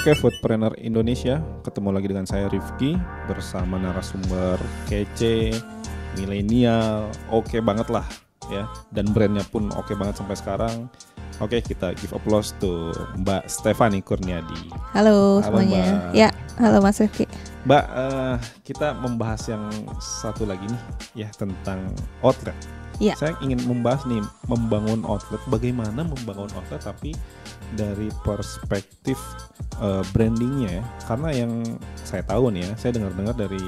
Oke, Foodpreneur Indonesia, ketemu lagi dengan saya Rifki bersama narasumber kece, milenial, oke banget lah ya, dan brandnya pun oke banget sampai sekarang. Oke, kita give applause to Mbak Stephanie Kurniadi. Halo semuanya. Mbak. Ya, halo Mas Rifki. Mbak, kita membahas yang satu lagi nih ya, tentang outlet. Ya. Saya ingin membahas nih, membangun outlet, bagaimana membangun outlet tapi dari perspektif brandingnya ya. Karena yang saya tahu nih ya, saya dengar-dengar dari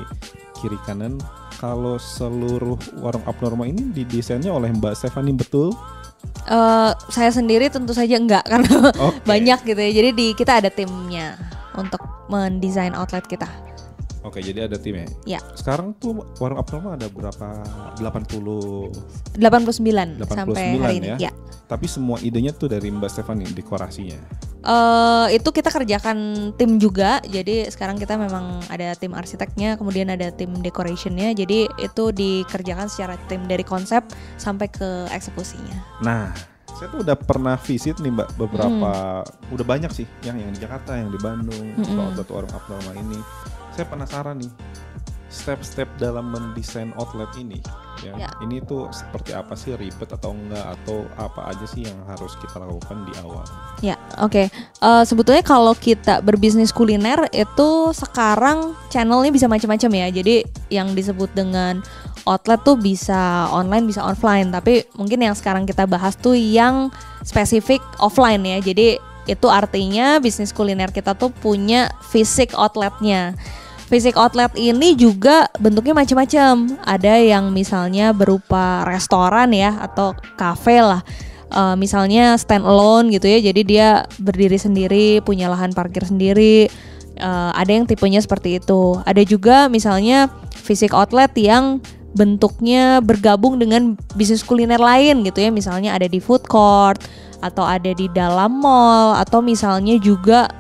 kiri kanan kalau seluruh warung abnormal ini didesainnya oleh Mbak Stephanie, betul? Saya sendiri tentu saja enggak, karena banyak gitu ya. Jadi kita ada timnya untuk mendesain outlet kita. Oke, jadi ada timnya. Ya. Sekarang tuh warung abnormal ada berapa? 89 sampai hari ini. Ya. Tapi semua idenya tuh dari Mbak Stephanie, dekorasinya. Itu kita kerjakan tim juga. Jadi sekarang kita memang ada tim arsiteknya, kemudian ada tim decorationnya. Jadi itu dikerjakan secara tim dari konsep sampai ke eksekusinya. Nah, saya tuh udah pernah visit nih Mbak beberapa, udah banyak sih yang di Jakarta, yang di Bandung, outlet warung abnormal ini. Saya penasaran nih, step-step dalam mendesain outlet ini ya. Ini tuh seperti apa sih, ribet atau enggak, atau apa aja sih yang harus kita lakukan di awal? Ya, oke. Sebetulnya kalau kita berbisnis kuliner itu sekarang channelnya bisa macam-macam ya. Jadi yang disebut dengan outlet tuh bisa online, bisa offline. Tapi mungkin yang sekarang kita bahas tuh yang spesifik offline ya. Jadi itu artinya bisnis kuliner kita tuh punya fisik outletnya. Fisik outlet ini juga bentuknya macam-macam. Ada yang misalnya berupa restoran ya, atau kafe lah. Misalnya stand alone gitu ya. Jadi dia berdiri sendiri, punya lahan parkir sendiri. Ada yang tipenya seperti itu. Ada juga misalnya fisik outlet yang bentuknya bergabung dengan bisnis kuliner lain gitu ya. Misalnya ada di food court, atau ada di dalam mall, atau misalnya juga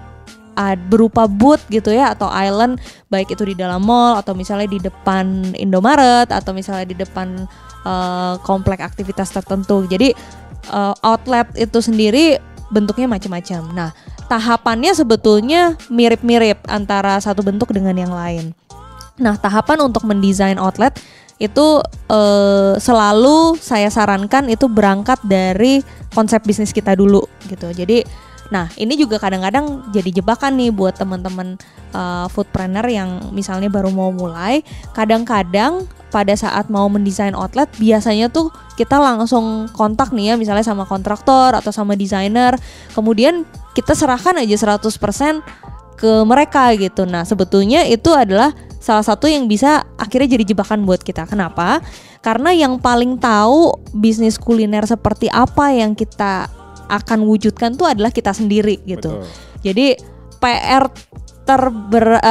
berupa booth gitu ya, atau island, baik itu di dalam mall atau misalnya di depan Indomaret, atau misalnya di depan komplek aktivitas tertentu. Jadi outlet itu sendiri bentuknya macam-macam. Nah, tahapannya sebetulnya mirip-mirip antara satu bentuk dengan yang lain. Nah, tahapan untuk mendesain outlet itu selalu saya sarankan itu berangkat dari konsep bisnis kita dulu gitu. Jadi nah, ini juga kadang-kadang jadi jebakan nih buat teman-teman foodpreneur yang misalnya baru mau mulai. Kadang-kadang pada saat mau mendesain outlet, biasanya tuh kita langsung kontak nih ya, misalnya sama kontraktor atau sama desainer. Kemudian kita serahkan aja 100% ke mereka gitu. Nah, sebetulnya itu adalah salah satu yang bisa akhirnya jadi jebakan buat kita. Kenapa? Karena yang paling tahu bisnis kuliner seperti apa yang kita akan wujudkan tuh adalah kita sendiri gitu. Betul. Jadi PR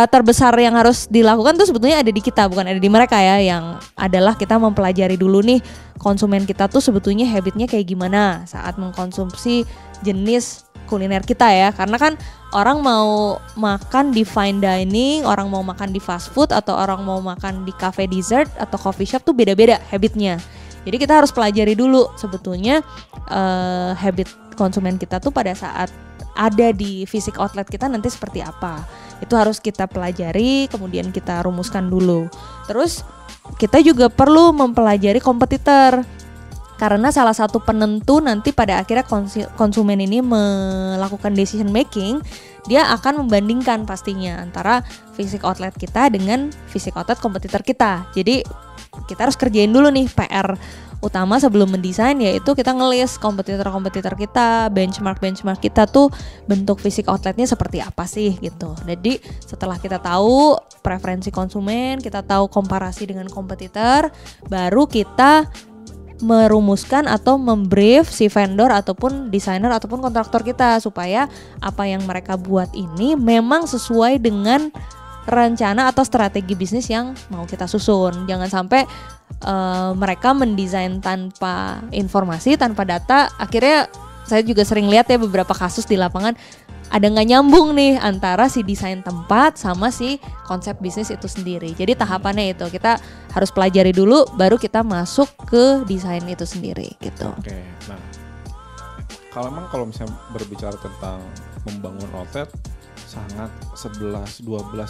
terbesar yang harus dilakukan tuh sebetulnya ada di kita, bukan ada di mereka ya. Yang adalah kita mempelajari dulu nih konsumen kita tuh sebetulnya habitnya kayak gimana saat mengkonsumsi jenis kuliner kita ya. Karena kan orang mau makan di fine dining, orang mau makan di fast food, atau orang mau makan di cafe dessert atau coffee shop tuh beda-beda habitnya. Jadi kita harus pelajari dulu sebetulnya habit konsumen kita tuh pada saat ada di fisik outlet kita nanti seperti apa. Itu harus kita pelajari, kemudian kita rumuskan dulu. Terus kita juga perlu mempelajari kompetitor. Karena salah satu penentu nanti pada akhirnya konsumen ini melakukan decision making, dia akan membandingkan pastinya antara fisik outlet kita dengan fisik outlet kompetitor kita. Jadi kita harus kerjain dulu nih PR utama sebelum mendesain, yaitu kita ngelis kompetitor-kompetitor kita, benchmark kita tuh bentuk fisik outletnya seperti apa sih gitu. Jadi setelah kita tahu preferensi konsumen, kita tahu komparasi dengan kompetitor, baru kita merumuskan atau membrief si vendor ataupun desainer ataupun kontraktor kita supaya apa yang mereka buat ini memang sesuai dengan rencana atau strategi bisnis yang mau kita susun. Jangan sampai mereka mendesain tanpa informasi, tanpa data. Akhirnya saya juga sering lihat ya beberapa kasus di lapangan, ada nggak nyambung nih antara si desain tempat sama si konsep bisnis itu sendiri. Jadi tahapannya itu kita harus pelajari dulu, baru kita masuk ke desain itu sendiri gitu. Oke, nah kalau misalnya berbicara tentang membangun outlet, sangat 11-12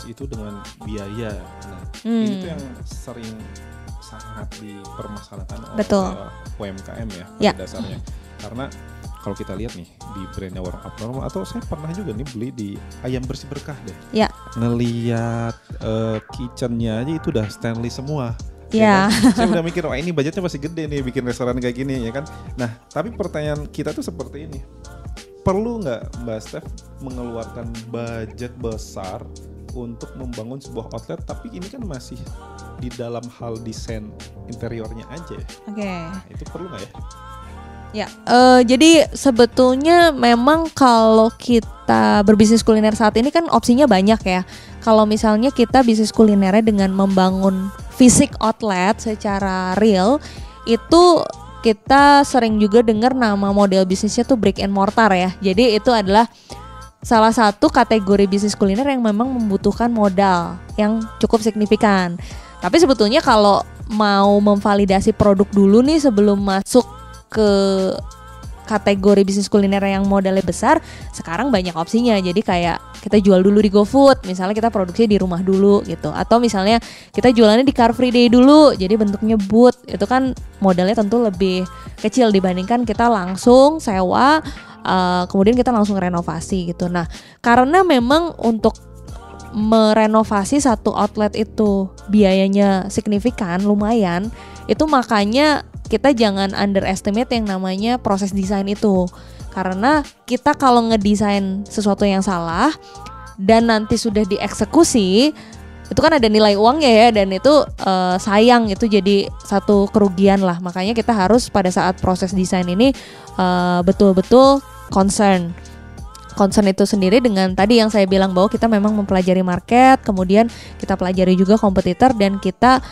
itu dengan biaya. Nah, ini tuh yang sering sangat dipermasalahkan oleh UMKM ya pada dasarnya. Karena kalau kita lihat nih di brandnya Warung Abnormal, atau saya pernah juga nih beli di Ayam Bersih Berkah deh. Ya. Ngelihat kitchennya aja itu udah stainless semua. Ya. Kan? Saya udah mikir, wah ini budgetnya masih gede nih bikin restoran kayak gini ya kan. Nah, tapi pertanyaan kita tuh seperti ini. Perlu nggak Mbak Steph mengeluarkan budget besar untuk membangun sebuah outlet, tapi ini kan masih di dalam hal desain interiornya aja. Oke. Nah, itu perlu nggak ya? Ya, jadi sebetulnya memang kalau kita berbisnis kuliner saat ini kan opsinya banyak ya. Kalau misalnya kita bisnis kulinernya dengan membangun fisik outlet secara real, itu kita sering juga dengar nama model bisnisnya tuh brick and mortar ya. Jadi itu adalah salah satu kategori bisnis kuliner yang memang membutuhkan modal yang cukup signifikan. Tapi sebetulnya kalau mau memvalidasi produk dulu nih sebelum masuk ke kategori bisnis kuliner yang modalnya besar, sekarang banyak opsinya. Jadi kayak kita jual dulu di GoFood, misalnya kita produksi di rumah dulu gitu. Atau misalnya kita jualannya di Car Free Day dulu, jadi bentuknya booth. Itu kan modalnya tentu lebih kecil dibandingkan kita langsung sewa, kemudian kita langsung renovasi gitu. Nah, karena memang untuk merenovasi satu outlet itu biayanya signifikan, lumayan, itu makanya kita jangan underestimate yang namanya proses desain itu. Karena kita kalau ngedesain sesuatu yang salah dan nanti sudah dieksekusi, itu kan ada nilai uangnya ya, dan itu sayang, itu jadi satu kerugian lah. Makanya kita harus pada saat proses desain ini betul-betul concern itu sendiri dengan tadi yang saya bilang bahwa kita memang mempelajari market, kemudian kita pelajari juga kompetitor, dan kita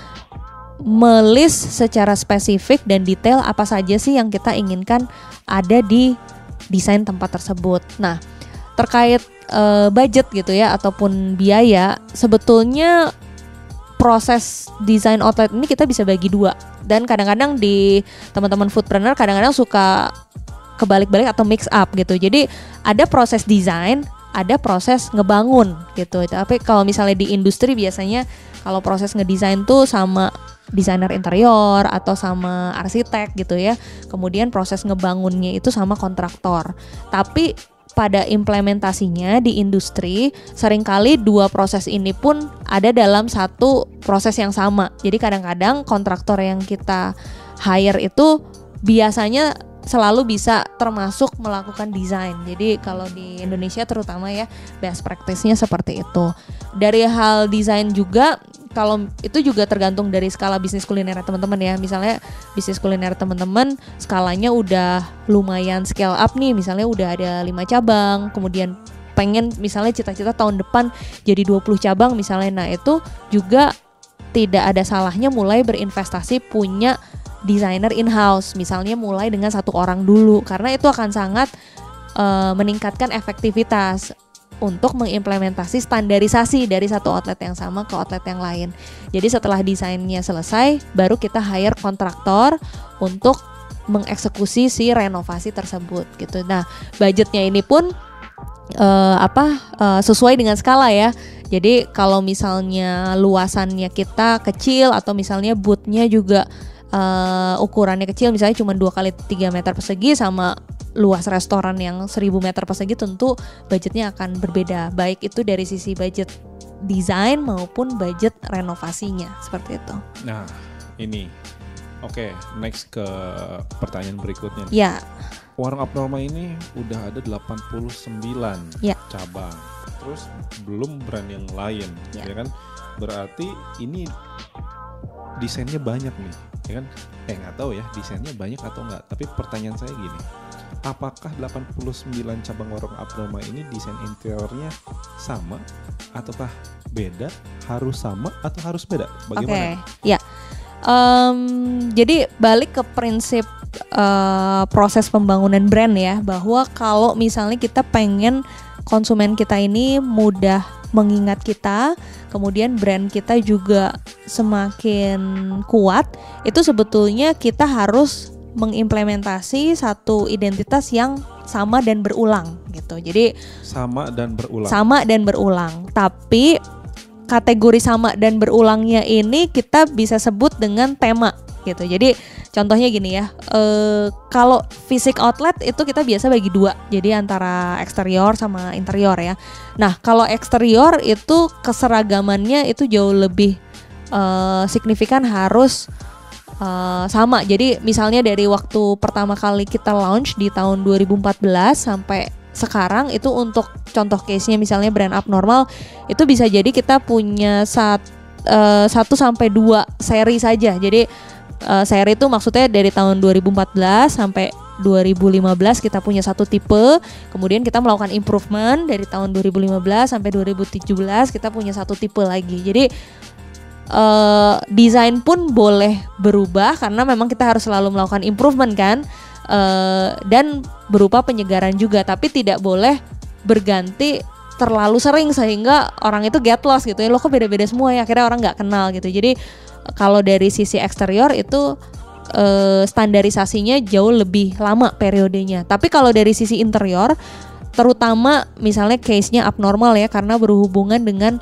melist secara spesifik dan detail apa saja sih yang kita inginkan ada di desain tempat tersebut. Nah, terkait budget gitu ya ataupun biaya, sebetulnya proses desain outlet ini kita bisa bagi dua. Dan kadang-kadang di teman-teman foodpreneur kadang-kadang suka kebalik-balik atau mix up gitu. Jadi ada proses desain, ada proses ngebangun gitu. Tapi kalau misalnya di industri biasanya kalau proses ngedesain tuh sama desainer interior atau sama arsitek gitu ya. Kemudian proses ngebangunnya itu sama kontraktor. Tapi pada implementasinya di industri seringkali dua proses ini pun ada dalam satu proses yang sama. Jadi kadang-kadang kontraktor yang kita hire itu biasanya selalu bisa termasuk melakukan desain. Jadi kalau di Indonesia terutama ya best practice-nya seperti itu. Dari hal desain juga, kalau itu juga tergantung dari skala bisnis kuliner teman-teman ya. Misalnya bisnis kuliner teman-teman skalanya udah lumayan scale up nih, misalnya udah ada 5 cabang, kemudian pengen misalnya cita-cita tahun depan jadi 20 cabang misalnya. Nah, itu juga tidak ada salahnya mulai berinvestasi punya desainer in-house, misalnya mulai dengan 1 orang dulu, karena itu akan sangat meningkatkan efektivitas untuk mengimplementasi standarisasi dari satu outlet yang sama ke outlet yang lain. Jadi setelah desainnya selesai, baru kita hire kontraktor untuk mengeksekusi si renovasi tersebut gitu. Nah, budgetnya ini pun sesuai dengan skala ya. Jadi kalau misalnya luasannya kita kecil atau misalnya boothnya juga ukurannya kecil, misalnya cuma 2 kali 3 meter persegi sama luas restoran yang 1000 meter persegi, tentu budgetnya akan berbeda, baik itu dari sisi budget desain maupun budget renovasinya, seperti itu. Nah, ini oke, next ke pertanyaan berikutnya. Ya. Warung Abnormal ini udah ada 89 ya. cabang, terus belum brand yang lain, ya kan? Berarti ini desainnya banyak nih, ya kan? Nggak tahu ya desainnya banyak atau enggak. Tapi pertanyaan saya gini, apakah 89 cabang Warung Abnormal ini desain interiornya sama ataukah beda? Harus sama atau harus beda? Bagaimana? Ya. Jadi balik ke prinsip proses pembangunan brand ya, bahwa kalau misalnya kita pengen konsumen kita ini mudah mengingat kita, kemudian brand kita juga semakin kuat, itu sebetulnya kita harus mengimplementasi satu identitas yang sama dan berulang gitu. Jadi sama dan berulang. Tapi kategori sama dan berulangnya ini kita bisa sebut dengan tema gitu. Jadi contohnya gini ya, kalau fisik outlet itu kita biasa bagi dua, jadi antara eksterior sama interior ya. Nah kalau eksterior itu keseragamannya itu jauh lebih signifikan, harus sama. Jadi misalnya dari waktu pertama kali kita launch di tahun 2014 sampai sekarang itu untuk contoh case-nya misalnya brand Abnormal itu bisa jadi kita punya 1 sampai 2 seri saja. Jadi seri itu maksudnya dari tahun 2014 sampai 2015 kita punya satu tipe, kemudian kita melakukan improvement dari tahun 2015 sampai 2017 kita punya satu tipe lagi. Jadi desain pun boleh berubah karena memang kita harus selalu melakukan improvement kan. Dan berupa penyegaran juga, tapi tidak boleh berganti terlalu sering sehingga orang itu get lost gitu ya, lo kok beda-beda semua ya, akhirnya orang nggak kenal gitu. Jadi kalau dari sisi eksterior itu standarisasinya jauh lebih lama periodenya. Tapi kalau dari sisi interior, terutama misalnya case-nya Abnormal ya, karena berhubungan dengan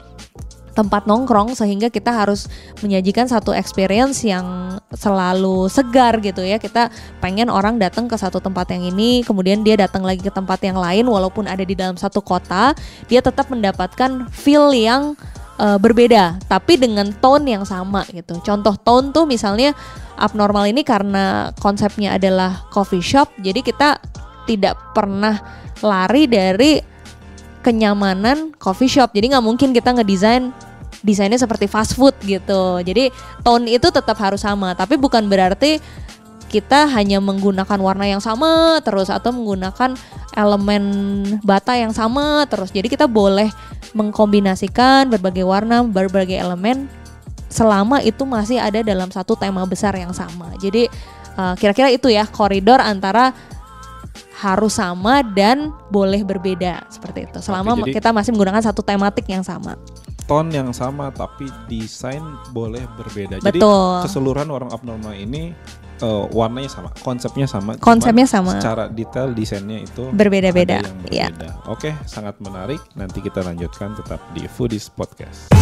tempat nongkrong sehingga kita harus menyajikan satu experience yang selalu segar gitu ya. Kita pengen orang datang ke satu tempat yang ini, kemudian dia datang lagi ke tempat yang lain walaupun ada di dalam satu kota, dia tetap mendapatkan feel yang berbeda tapi dengan tone yang sama gitu. Contoh tone tuh misalnya Abnormal ini karena konsepnya adalah coffee shop, jadi kita tidak pernah lari dari kenyamanan coffee shop. Jadi nggak mungkin kita desainnya seperti fast food gitu. Jadi tone itu tetap harus sama, tapi bukan berarti kita hanya menggunakan warna yang sama terus atau menggunakan elemen bata yang sama terus. Jadi kita boleh mengkombinasikan berbagai warna, berbagai elemen selama itu masih ada dalam satu tema besar yang sama. Jadi kira-kira itu ya koridor antara harus sama dan boleh berbeda seperti itu. Selama kita masih menggunakan satu tematik yang sama. Tone yang sama tapi desain boleh berbeda. Betul. Jadi keseluruhan Warung Abnormal ini warnanya sama, konsepnya sama. Secara detail desainnya itu berbeda-beda. Ya. Oke, sangat menarik. Nanti kita lanjutkan tetap di Foodies Podcast.